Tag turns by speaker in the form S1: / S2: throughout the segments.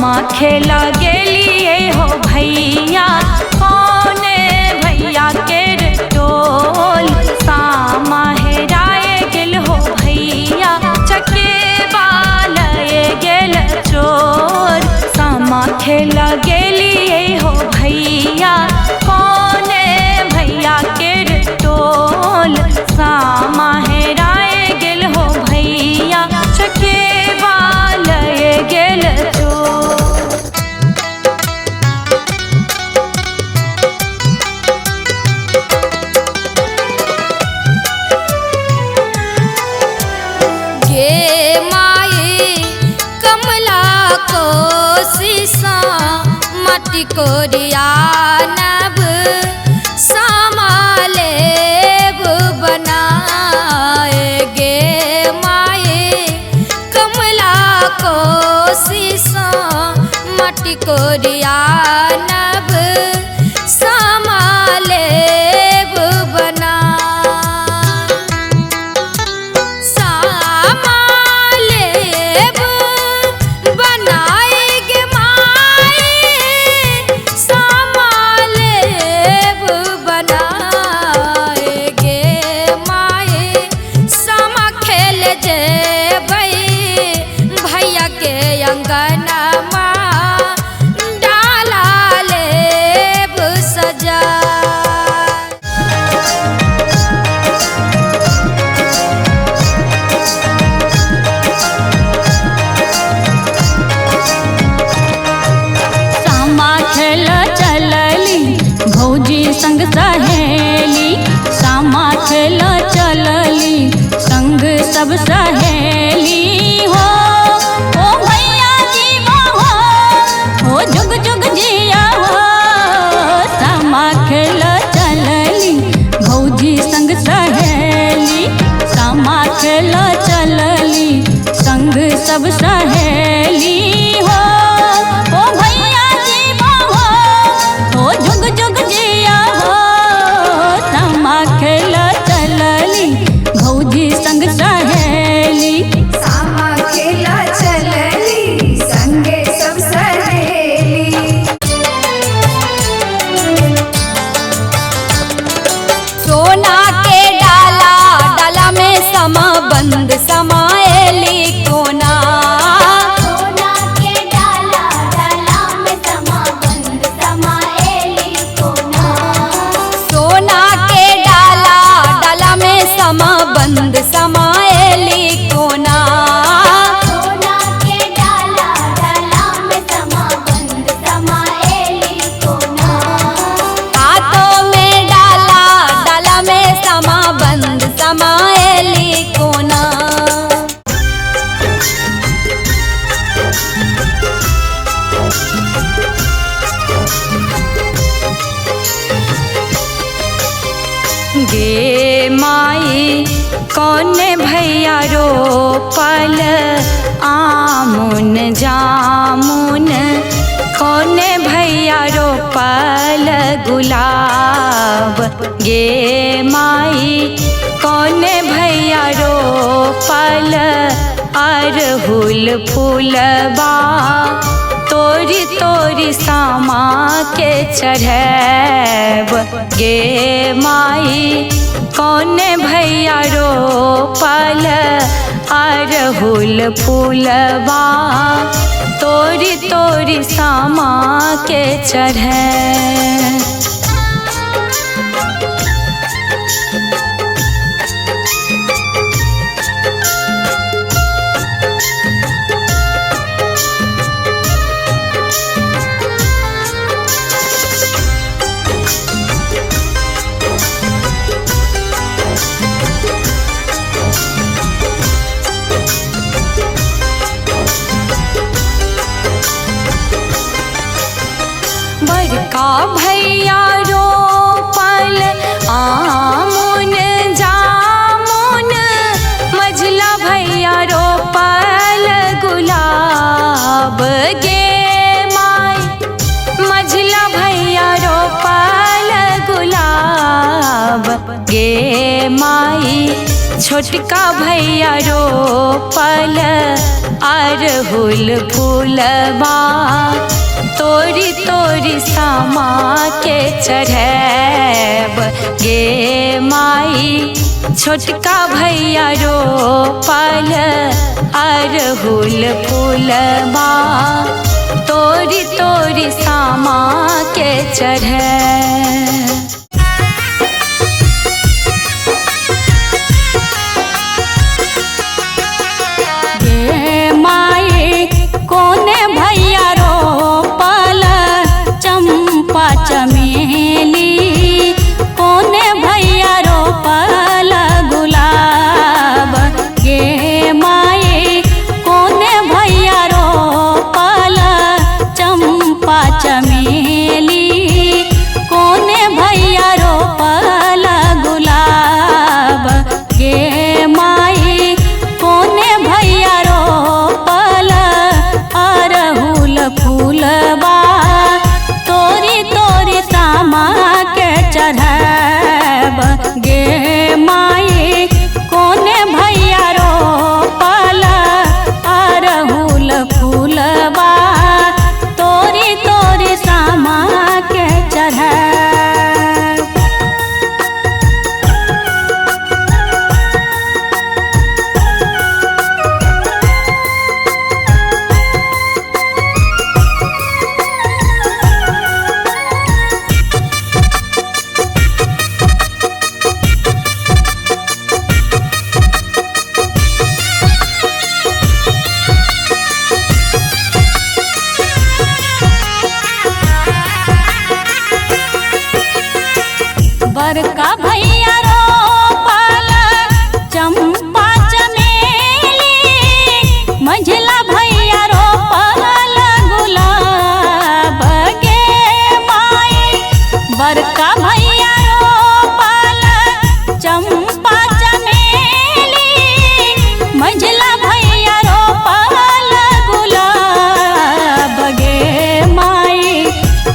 S1: सामा खेला गेलिए हो भैया कौने भैया के टोल सामा हेराए गेल हो भैया चकेबा लए गेल चोर सामा खेला गेलिए हो भैया कौने भैया के टोल सामा हेराए गेल हो भैया चकेबा लए गेल चोर।
S2: गे माई कमला को शीशा माटी कोरिया नभ सामा लेब बनाए गे माई कमला को शीशा माटी कोरिया नभ सामा लेब बना सामा लेब बनाए गे माई सामा लेब बनाए गे माई सामा खेल जेबै भैया के अंगनमा डाला लेब सजा।
S1: सामा खेल चलली भौजी संग सहेली सामा खेल चलली संग सब सहेली हो ओ भैया जीवा हो जुग जुग जिया हो सामा खेल चलली भौजी संग सहेली सामा खेल चलली संग सब सहेली हो ओ भैया जीवा हो जुग जुग जिया हो सामा खेल चलली भौजी संग सहेली
S3: सामा खेला चलली संगे सब सहेली।
S2: सोना के डाला डाला में समा बंद समाएली कोना
S4: सोना के डाला डाला में समा बंद समाएली कोना
S2: सोना के डाला डाला में समा बंद समाएली कोना
S4: सोना के डाला डाला में समा बंद समाएली कोना
S2: हाथों में डाला डाला में समा बंद समाएली कोना।
S1: गे माई कौने भैया रोपल आमुन जामुन कौने भैया रोपल गुलाब गे माई कौने भैया रोपल अरहुल फूलबा तोरी तोरी सामा के चढ़ैब गे माई कौने भैया रोपल अरहुल फूलबा तोरी तोरी सामा के चढ़ै। बड़का भैया रोपल आमुन जामुन मझला भैया रोपल गुलाब गे माई मझला भैया रोपल गुलाब गे माई छोटका भैया रोपल अरहुल फूलबा तोरी तोरी सामा के चढ़ैब गे माई। छोटका भैया रोपल अरहुल फूलबा तोरी तोरी सामा के चढ़ैब।
S2: गे माई कोने भैया रोपल चंपा चमेली, कोने भैया रोपल गुलाब। गे माई कोने भैया रोपल चंपा चमेली, कोने भैया रोपल गुलाब। गे माई कोने भैया रोपल अरहुल फूलबा तोरी तोरी सामा के चढ़ैब। गे माई कोने भैया रोपल अरहुल फूलबा तोरी तोरी सामा के चढ़ैब। बड़का भैया रोपल चंपा चमेली, मझला भैया रोपल गुलाब। गे माई बड़का भैया रोपल चंपा चमेली, मझला भैया रोपल गुलाब। गे माई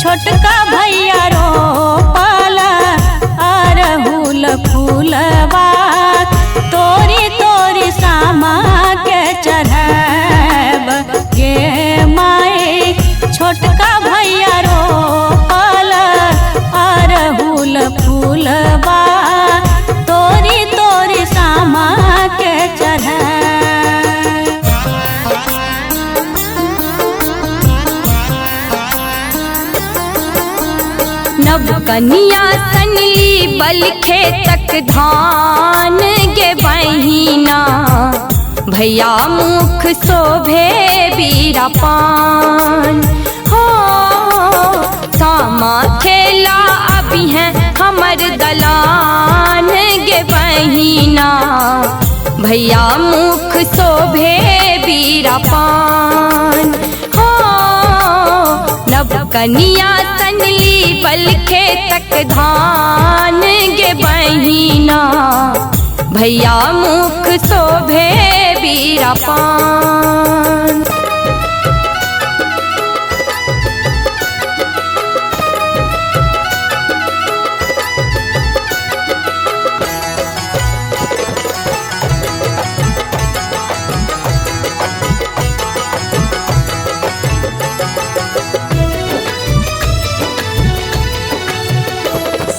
S2: छोटका भैया रोपल अरहुल फूलबा तोरी तोरी सामा के चढ़ैब। गे माई छोटका भैया रोपल अरहुल फूलबा तोरी तोरी सामा के चढ़ैब।
S1: नव कनिया सनली बलखे तक धान गे बहिना, भैया मुख शोभे बीरा पान। हो सामा खेला अभी है हमर दलान गे बहिना, भैया मुख शोभे बीरा पान। हो नव कनिया सनली बलखे तक धान गे बहिना, भैया मुख शोभे बीरा पान।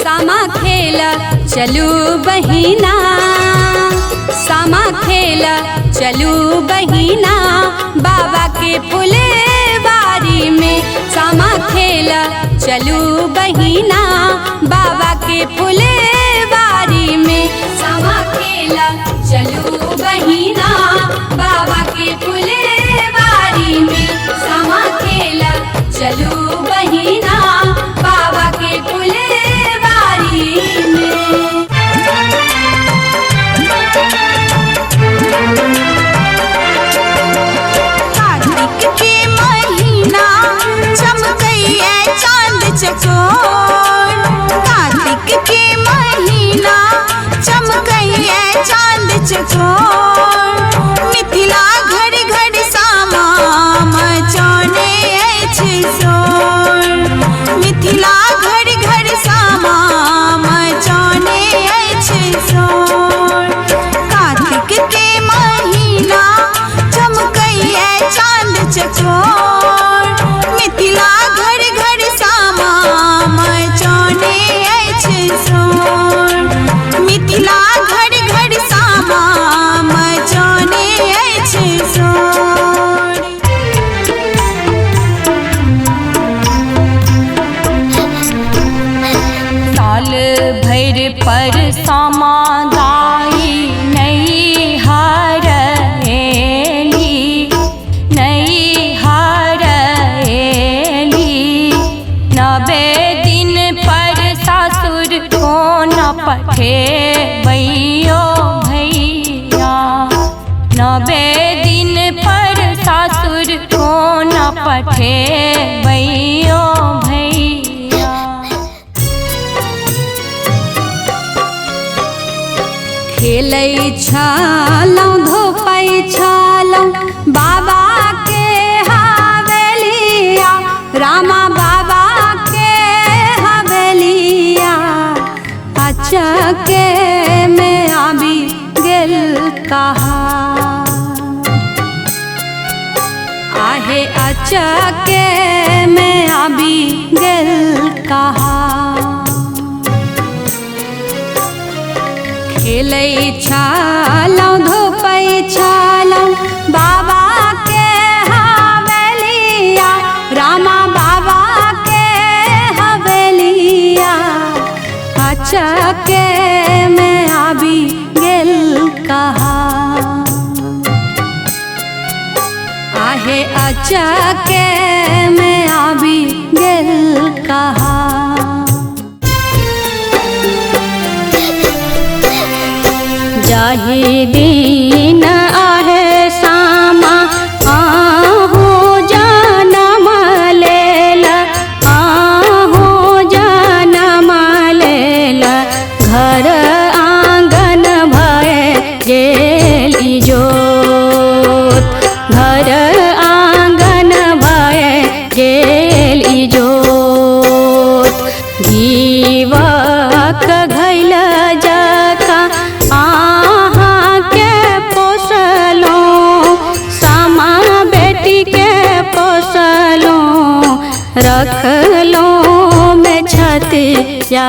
S2: सामा खेल चलू बहिना, सामा खेल चलू बहिना, बाबा के फुलवारी में। सामा खेल चलू बहिना, बाबा के फुलवारी में। सामा खेल चलू बहिना, बाबा के फुलवारी में। सामा खेल चलू बहिना, बाबा के फुलवारी में।
S3: कार्तिक
S5: छोड़ मिथिला घर घर सामा मचाने अछि शोर मिथिला घर घर सामा मचाने अछि शोर
S1: साल भर पर सामा गाई नई हार एली नई हार एली 90 दिन पर सासुर को न पठे बैयो भैया 90 दिन पर सासुर को न पठे बैयो भैया
S2: खेलै छलौं धोपै छलौं बाबा के हवेलिया रामा बाबा के हवेलिया अचके में आबि गेल कहार आहे अचके में आबि गेल कहार खेलै छलौं धोपै छलौं बाबा के हवेलिया रामा बाबा के हवेलिया अचके में आबि गेल कहार आहे अचके में आबि गेल कहार जाहि दिन आहे सामा आहू जनम लेला आहू जनम लेला घर आंगन भए गेल इजोत घर आंगन भए गेल इजोत घीवक घैल जका आहाँ के पोसलौं सामा बेटी के पोसलौं रखलौं में छतिया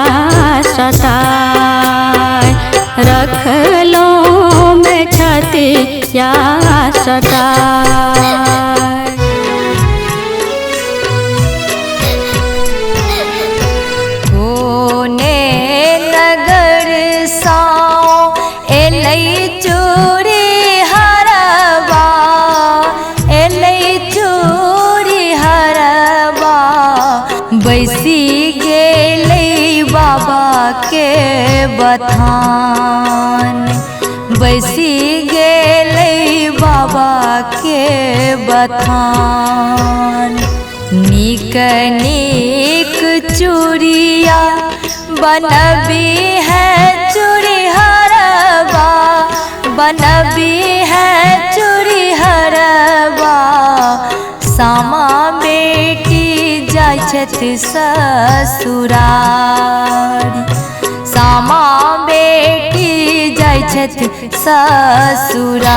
S2: सताय रखलौं में छतिया सताय
S1: कोने नगर साओ एलै चूड़ी हरबा एलै चूड़ी हरबा बैसी गेलै बाबा के बथान बैसी गेलै बाबा के बथान नीक नीक चूड़िया बनबी है चूड़ी हरबा बनबी है चूड़ी हरबा सामा बेटी जाइ छथि ससुरारी सामा बेटी जाइ छथि ससुरारी